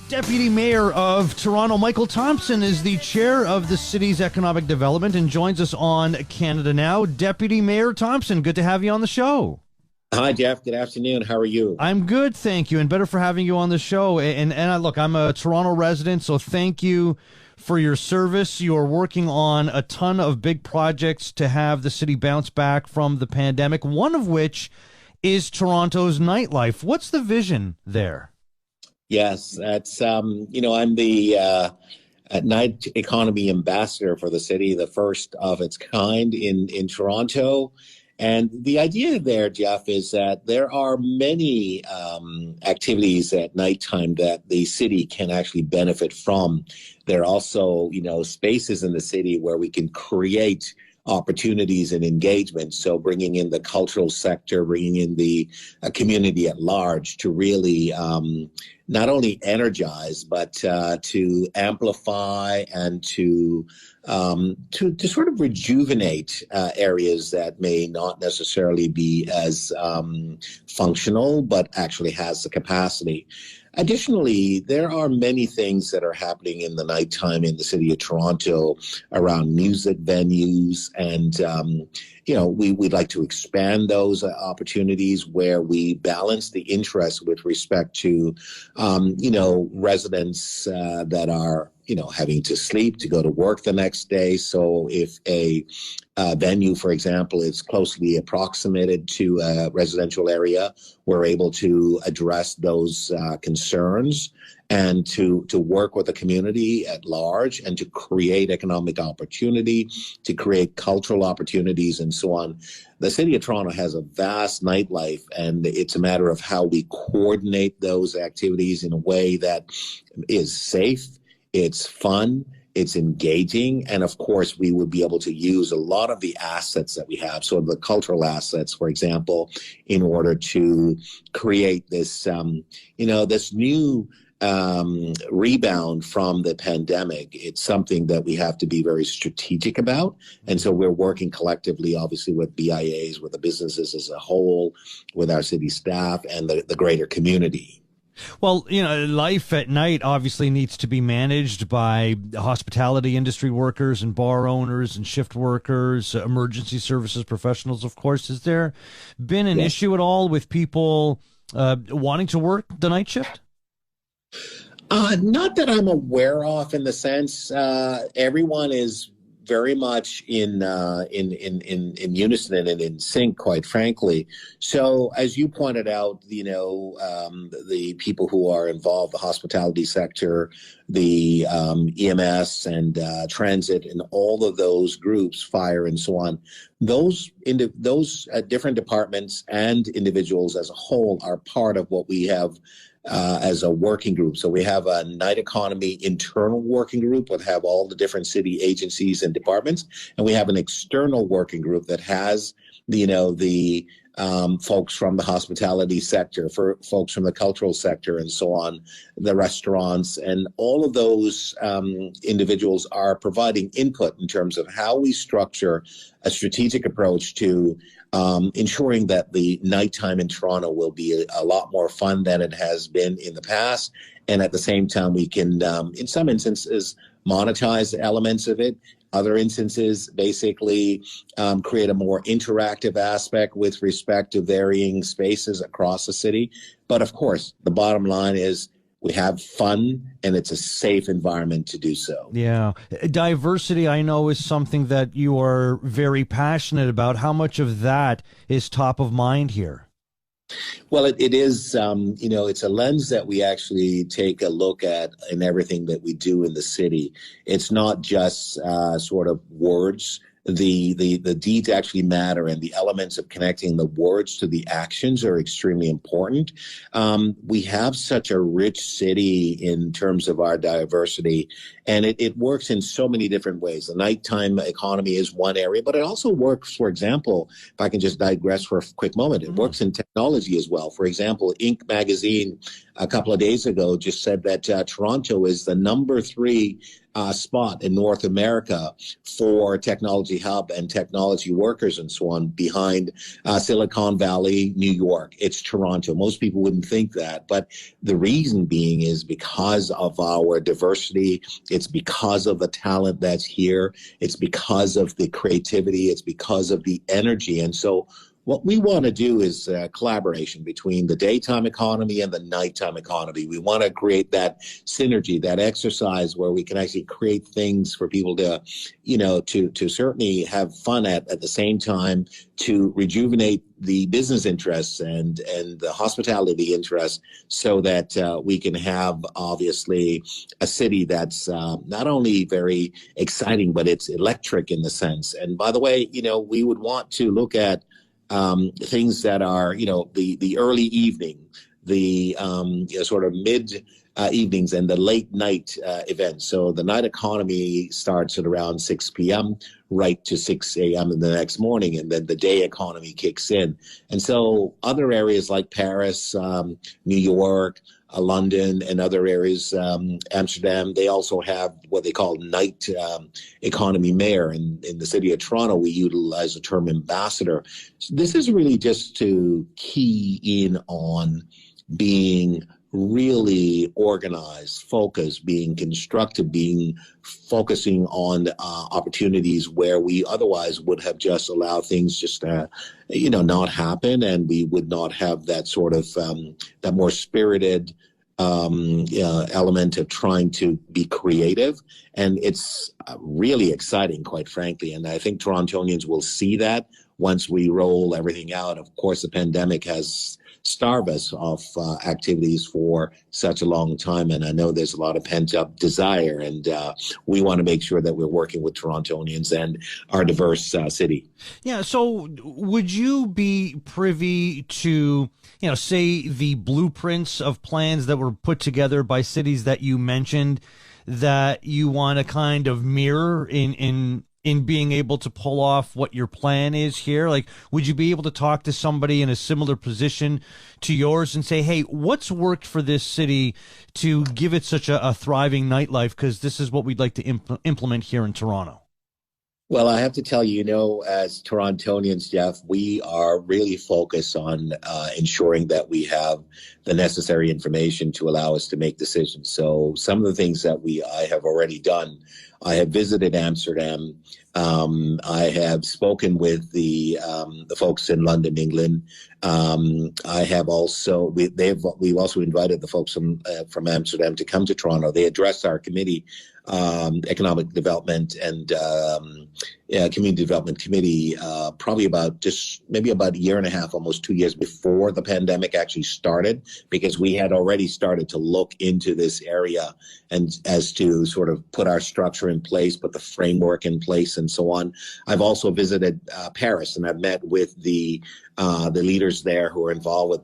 Deputy Mayor of Toronto, Michael Thompson, is the chair of the city's economic development and joins us on Canada Now. Deputy Mayor Thompson, good to have you on the show. Hi, Jeff. Good afternoon. How are you? I'm good, thank you, and better for having you on the show. Look, I'm a Toronto resident, so thank you for your service. You're working on a ton of big projects to have the city bounce back from the pandemic, one of which is Toronto's nightlife. What's the vision there? Yes, that's, I'm the night economy ambassador for the city, the first of its kind in Toronto. And the idea there, Jeff, is that there are many activities at nighttime that the city can actually benefit from. There are also, spaces in the city where we can create opportunities and engagement. So bringing in the cultural sector, bringing in the community at large to really not only energize, but to amplify and to sort of rejuvenate areas that may not necessarily be as functional, but actually has the capacity. Additionally, there are many things that are happening in the nighttime in the city of Toronto around music venues. And, we'd like to expand those opportunities where we balance the interests with respect to, residents that are, having to sleep, to go to work the next day. So if a venue, for example, is closely approximated to a residential area, we're able to address those concerns and to work with the community at large and to create economic opportunity, to create cultural opportunities and so on. The city of Toronto has a vast nightlife, and it's a matter of how we coordinate those activities in a way that is safe, it's fun, it's engaging, and of course, we would be able to use a lot of the assets that we have, so the cultural assets, for example, in order to create this, this new rebound from the pandemic. It's something that we have to be very strategic about. And so we're working collectively, obviously, with BIAs, with the businesses as a whole, with our city staff and the greater community. Well, life at night obviously needs to be managed by hospitality industry workers and bar owners and shift workers, emergency services professionals, of course. Has there been an issue at all with people wanting to work the night shift? Not that I'm aware of, in the sense everyone is very much in unison and in sync, quite frankly. So, as you pointed out, the people who are involved, the hospitality sector, the EMS and transit, and all of those groups, fire and so on, those different departments and individuals as a whole are part of what we have as a working group. So we have a night economy internal working group that have all the different city agencies and departments. And we have an external working group that has, the folks from the hospitality sector, for folks from the cultural sector and so on, the restaurants, and all of those individuals are providing input in terms of how we structure a strategic approach to ensuring that the nighttime in Toronto will be a lot more fun than it has been in the past. And at the same time, we can, in some instances, monetize elements of it. Other instances, basically create a more interactive aspect with respect to varying spaces across the city. But of course, the bottom line is we have fun, and it's a safe environment to do so. Yeah. Diversity, I know, is something that you are very passionate about. How much of that is top of mind here? Well, it is, it's a lens that we actually take a look at in everything that we do in the city. It's not just sort of words. The deeds actually matter, and the elements of connecting the words to the actions are extremely important. We have such a rich city in terms of our diversity, and it works in so many different ways. The nighttime economy is one area, but it also works, for example, if I can just digress for a quick moment, it works in technology as well. For example, Inc. magazine a couple of days ago just said that Toronto is the number 3 spot in North America for technology hub and technology workers and so on behind Silicon Valley, New York. It's Toronto. Most people wouldn't think that, but the reason being is because of our diversity. It's because of the talent that's here. It's because of the creativity. It's because of the energy. And so what we want to do is collaboration between the daytime economy and the nighttime economy. We want to create that synergy, that exercise where we can actually create things for people to, to certainly have fun at the same time, to rejuvenate the business interests and the hospitality interests so that we can have, obviously, a city that's not only very exciting, but it's electric in the sense. And by the way, we would want to look at things that are, the early evening, the sort of mid evenings and the late night events. So the night economy starts at around 6 p.m. right to 6 a.m. in the next morning, and then the day economy kicks in. And so other areas like Paris, New York, London, and other areas, Amsterdam, they also have what they call night economy mayor. And in the city of Toronto, we utilize the term ambassador. So this is really just to key in on being really organized, focused, being constructive, focusing on opportunities where we otherwise would have just allowed things just to, not happen, and we would not have that sort of that more spirited element of trying to be creative. And it's really exciting, quite frankly. And I think Torontonians will see that once we roll everything out. Of course, the pandemic has starve us of activities for such a long time. And I know there's a lot of pent up desire, and we want to make sure that we're working with Torontonians and our diverse city. Yeah. So would you be privy to, say the blueprints of plans that were put together by cities that you mentioned that you want to kind of mirror in being able to pull off what your plan is here? Like, would you be able to talk to somebody in a similar position to yours and say, hey, what's worked for this city to give it such a thriving nightlife? Because this is what we'd like to implement here in Toronto. Well, I have to tell you, as Torontonians, Jeff, we are really focused on ensuring that we have the necessary information to allow us to make decisions. So some of the things that I have already done, I have visited Amsterdam. I have spoken with the folks in London, England. I have also we've also invited the folks from Amsterdam to come to Toronto. They addressed our committee, economic development and community development committee, probably maybe about a year and a half, almost 2 years before the pandemic actually started, because we had already started to look into this area and as to sort of put our structure in place, put the framework in place, and so on. I've also visited Paris, and I've met with the leaders there who are involved with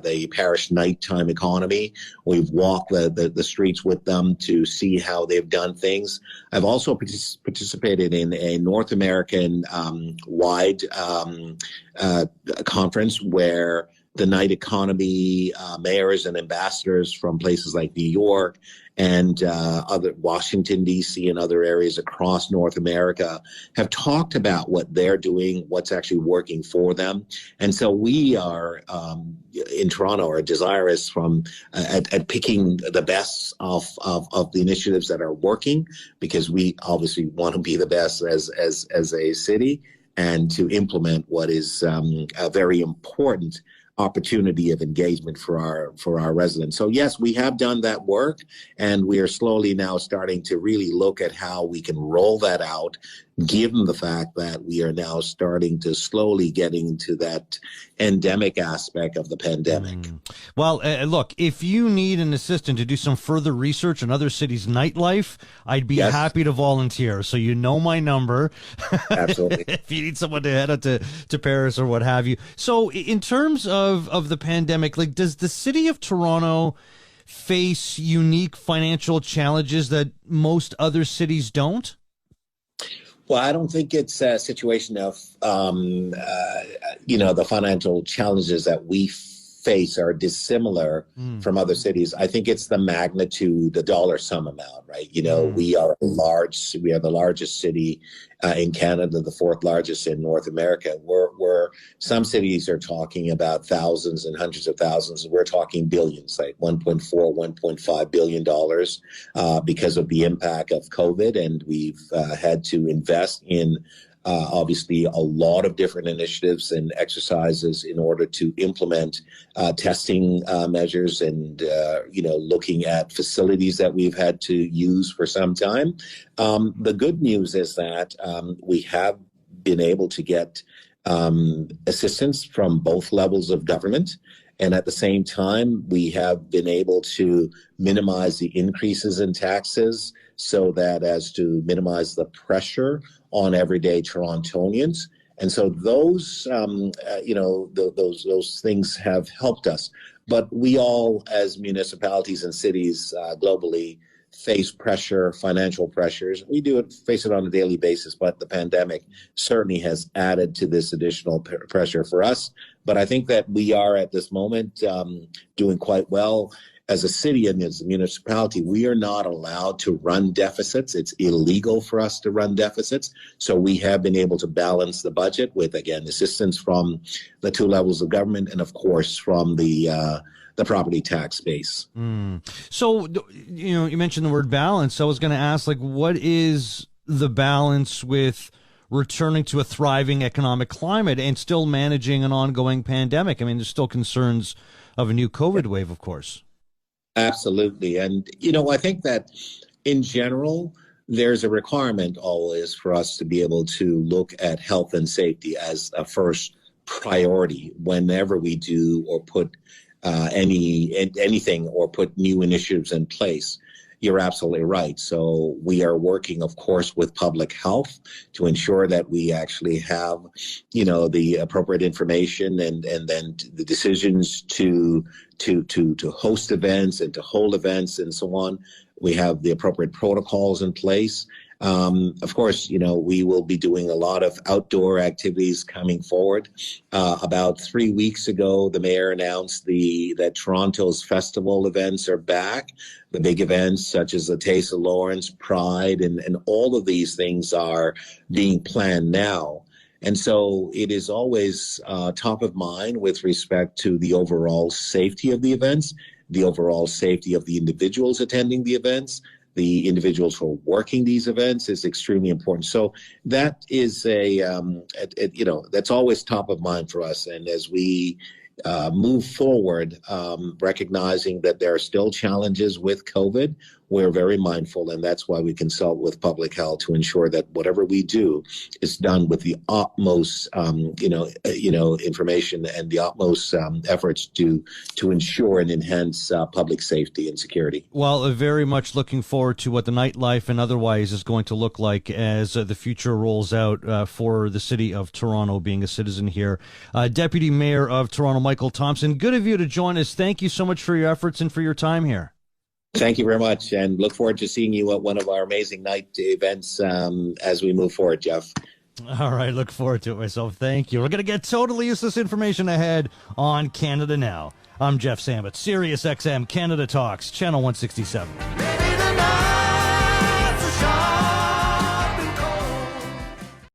the Paris nighttime economy. We've walked the streets with them to see how they've done things. I've also participated in a North American wide conference where the night economy mayors and ambassadors from places like New York and other Washington, D.C. and other areas across North America have talked about what they're doing, what's actually working for them. And so we are in Toronto are desirous at picking the best of the initiatives that are working, because we obviously want to be the best as a city, and to implement what is a very important opportunity of engagement for our residents. So yes, we have done that work, and we are slowly now starting to really look at how we can roll that out, given the fact that we are now starting to slowly get into that endemic aspect of the pandemic. Well, look, if you need an assistant to do some further research on other cities' nightlife, I'd be happy to volunteer. So you know my number. Absolutely. If you need someone to head out to Paris or what have you. So in terms of the pandemic, like, does the city of Toronto face unique financial challenges that most other cities don't? Well, I don't think it's a situation of, the financial challenges that we face are dissimilar from other cities. I think it's the magnitude, the dollar sum amount, right? You know, we are the largest city in Canada, the fourth largest in North America. Where some cities are talking about thousands and hundreds of thousands. We're talking billions, like 1.4, 1.5 billion dollars because of the impact of COVID. And we've had to invest in obviously a lot of different initiatives and exercises in order to implement testing measures and, looking at facilities that we've had to use for some time. The good news is that we have been able to get assistance from both levels of government. And at the same time, we have been able to minimize the increases in taxes so that as to minimize the pressure on everyday Torontonians. And so those, those things have helped us. But we all, as municipalities and cities globally, face pressure, financial pressures. We face it on a daily basis, but the pandemic certainly has added to this additional pressure for us. But I think that we are at this moment doing quite well. As a city and as a municipality, we are not allowed to run deficits. It's illegal for us to run deficits. So we have been able to balance the budget with, again, assistance from the two levels of government and, of course, from the property tax base. So, you mentioned the word balance. So I was going to ask, what is the balance with returning to a thriving economic climate and still managing an ongoing pandemic? I mean, there's still concerns of a new COVID wave, of course. Absolutely. And, I think that in general, there's a requirement always for us to be able to look at health and safety as a first priority whenever we do or put anything or put new initiatives in place. You're absolutely right. So we are working, of course, with public health to ensure that we actually have, the appropriate information and then the decisions to host events and to hold events and so on. We have the appropriate protocols in place. Of course, we will be doing a lot of outdoor activities coming forward. About 3 weeks ago, the mayor announced that Toronto's festival events are back. The big events such as the Taste of Lawrence, Pride, and all of these things are being planned now. And so it is always top of mind with respect to the overall safety of the events, the overall safety of the individuals attending the events. The individuals who are working these events is extremely important. So that is that's always top of mind for us. And as we move forward, recognizing that there are still challenges with COVID, we're very mindful, and that's why we consult with public health to ensure that whatever we do is done with the utmost, information and the utmost efforts to ensure and enhance public safety and security. Well, very much looking forward to what the nightlife and otherwise is going to look like as the future rolls out for the city of Toronto, being a citizen here. Deputy Mayor of Toronto, Michael Thompson, good of you to join us. Thank you so much for your efforts and for your time here. Thank you very much, and look forward to seeing you at one of our amazing night events as we move forward, Jeff. All right, look forward to it myself. Thank you. We're going to get totally useless information ahead on Canada Now. I'm Jeff Sammut, Sirius XM Canada Talks, Channel 167.